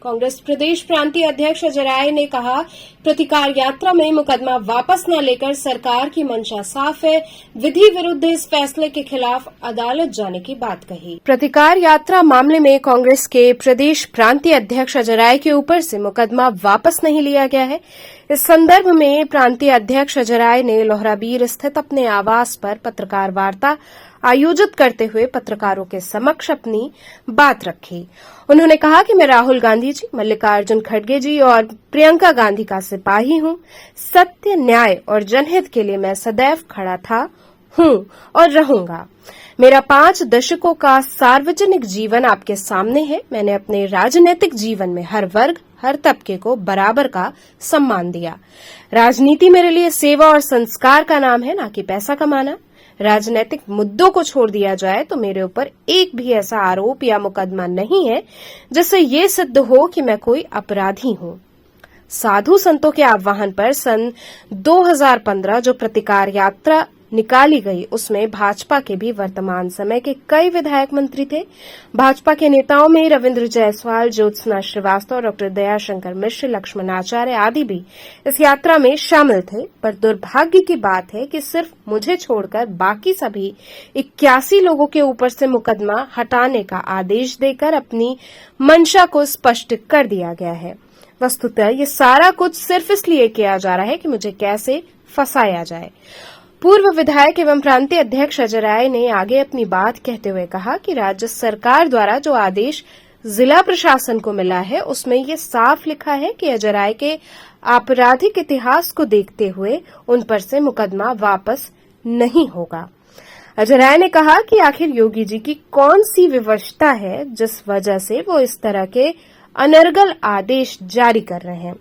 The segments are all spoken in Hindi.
कांग्रेस प्रदेश प्रांतीय अध्यक्ष अजय राय ने कहा, प्रतिकार यात्रा में मुकदमा वापस न लेकर सरकार की मंशा साफ है। विधि विरुद्ध इस फैसले के खिलाफ अदालत जाने की बात कही। प्रतिकार यात्रा मामले में कांग्रेस के प्रदेश प्रांतीय अध्यक्ष अजय राय के ऊपर से मुकदमा वापस नहीं लिया गया है। इस संदर्भ में प्रांतीय अध्यक्ष अजय राय ने लोहराबीर स्थित अपने आवास पर पत्रकार वार्ता आयोजित करते हुए पत्रकारों के समक्ष अपनी बात रखी। उन्होंने कहा कि मैं राहुल गांधी जी, मल्लिकार्जुन खड़गे जी और प्रियंका गांधी का सिपाही हूं। सत्य, न्याय और जनहित के लिए मैं सदैव खड़ा था, हूं और रहूंगा। मेरा 5 दशकों का सार्वजनिक जीवन आपके सामने है। मैंने अपने राजनीतिक जीवन में हर वर्ग, हर तबके को बराबर का सम्मान दिया। राजनीति मेरे लिए सेवा और संस्कार का नाम है, न कि पैसा कमाना। राजनीतिक मुद्दों को छोड़ दिया जाए तो मेरे ऊपर एक भी ऐसा आरोप या मुकदमा नहीं है जिससे ये सिद्ध हो कि मैं कोई अपराधी हूं। साधु संतों के आह्वान पर सन 2015 जो प्रतिकार यात्रा निकाली गई, उसमें भाजपा के भी वर्तमान समय के कई विधायक मंत्री थे। भाजपा के नेताओं में रविंद्र जायसवाल, ज्योत्सना श्रीवास्तव, डॉक्टर दयाशंकर मिश्र, लक्ष्मण आचार्य आदि भी इस यात्रा में शामिल थे। पर दुर्भाग्य की बात है कि सिर्फ मुझे छोड़कर बाकी सभी 81 लोगों के ऊपर से मुकदमा हटाने का आदेश देकर अपनी मंशा को स्पष्ट कर दिया गया है। वस्तुतः ये सारा कुछ सिर्फ इसलिए किया जा रहा है कि मुझे कैसे फंसाया जाए। पूर्व विधायक एवं प्रांतीय अध्यक्ष अजय राय ने आगे अपनी बात कहते हुए कहा कि राज्य सरकार द्वारा जो आदेश जिला प्रशासन को मिला है, उसमें ये साफ लिखा है कि अजय राय के आपराधिक इतिहास को देखते हुए उन पर से मुकदमा वापस नहीं होगा। अजय राय ने कहा कि आखिर योगी जी की कौन सी विवशता है जिस वजह से वो इस तरह के अनर्गल आदेश जारी कर रहे हैं।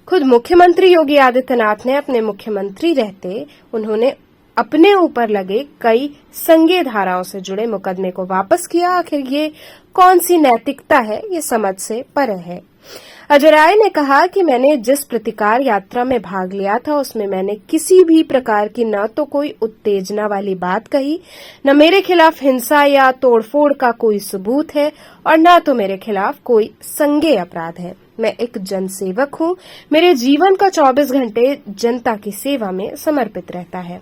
खुद मुख्यमंत्री योगी आदित्यनाथ ने अपने मुख्यमंत्री रहते उन्होंने अपने ऊपर लगे कई संज्ञेय धाराओं से जुड़े मुकदमे को वापस किया। आखिर ये कौन सी नैतिकता है, ये समझ से परे है। अजय राय ने कहा कि मैंने जिस प्रतिकार यात्रा में भाग लिया था उसमें मैंने किसी भी प्रकार की न तो कोई उत्तेजना वाली बात कही, न मेरे खिलाफ हिंसा या तोड़फोड़ का कोई सबूत है और न तो मेरे खिलाफ कोई संज्ञेय अपराध है। मैं एक जनसेवक हूं। मेरे जीवन का 24 घंटे जनता की सेवा में समर्पित रहता है।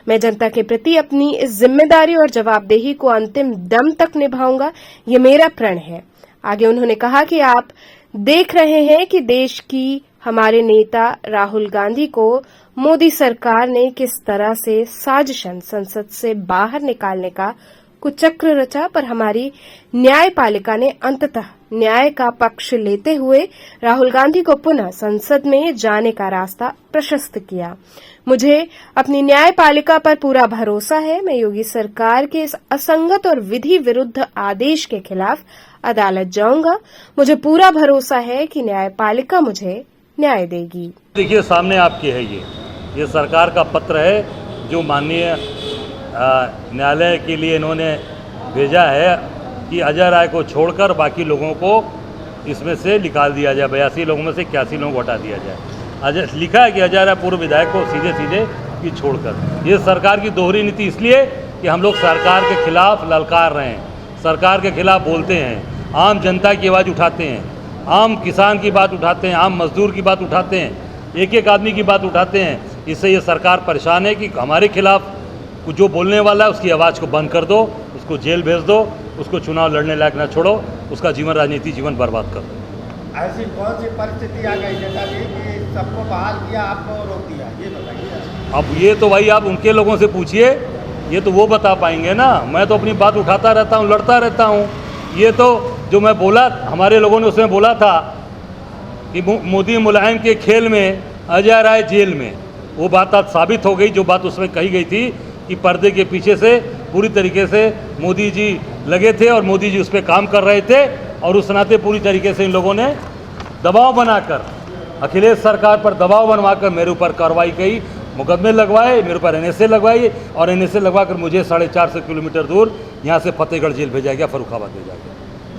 मैं जनता के प्रति अपनी इस जिम्मेदारी और जवाबदेही को अंतिम दम तक निभाऊंगा, ये मेरा प्रण है। आगे उन्होंने कहा कि आप देख रहे हैं कि देश की हमारे नेता राहुल गांधी को मोदी सरकार ने किस तरह से साजिशन संसद से बाहर निकालने का कुचक्र रचा, पर हमारी न्यायपालिका ने अंततः न्याय का पक्ष लेते हुए राहुल गांधी को पुनः संसद में जाने का रास्ता प्रशस्त किया। मुझे अपनी न्यायपालिका पर पूरा भरोसा है। मैं योगी सरकार के इस असंगत और विधि विरुद्ध आदेश के खिलाफ अदालत जाऊंगा। मुझे पूरा भरोसा है कि न्यायपालिका मुझे न्याय देगी। देखिए, सामने आपके है ये सरकार का पत्र है जो माननीय न्यायालय के लिए इन्होंने भेजा है कि अजय राय को छोड़कर बाकी लोगों को इसमें से निकाल दिया जाए। 82 लोगों में से 81 लोगों को हटा दिया जाए। लिखा है कि अजय राय पूर्व विधायक को सीधे सीधे की छोड़कर। ये सरकार की दोहरी नीति इसलिए कि हम लोग सरकार के खिलाफ ललकार रहे हैं, सरकार के खिलाफ बोलते हैं, आम जनता की आवाज़ उठाते हैं, आम किसान की बात उठाते हैं, आम मजदूर की बात उठाते हैं, एक एक आदमी की बात उठाते हैं। इससे ये सरकार परेशान है कि हमारे खिलाफ जो बोलने वाला है उसकी आवाज़ को बंद कर दो, उसको जेल भेज दो, उसको चुनाव लड़ने लायक ना छोड़ो, उसका जीवन राजनीतिक जीवन बर्बाद कर दो। ऐसी कौन सी परिस्थिति आ गई नेताजी कि सबको बहाल किया, आपको रोक दिया, ये बताइए। अब ये तो भाई आप उनके लोगों से पूछिए, ये तो वो बता पाएंगे ना। मैं तो अपनी बात उठाता रहता हूँ, लड़ता रहता हूँ। ये तो जो मैं बोला, हमारे लोगों ने उसमें बोला था कि मोदी मुलायम के खेल में अजय राय जेल में, वो बात आज साबित हो गई। जो बात उसमें कही गई थी कि पर्दे के पीछे से पूरी तरीके से मोदी जी लगे थे और मोदी जी उस पर काम कर रहे थे, और उस नाते पूरी तरीके से इन लोगों ने दबाव बनाकर, अखिलेश सरकार पर दबाव बनवाकर मेरे ऊपर कार्रवाई की, मुकदमे लगवाए, मेरे ऊपर NSA लगवाई और NSA लगवा कर मुझे 450 किलोमीटर दूर यहाँ से फतेहगढ़ जेल भेजा गया, फर्रुखाबाद भेजा गया।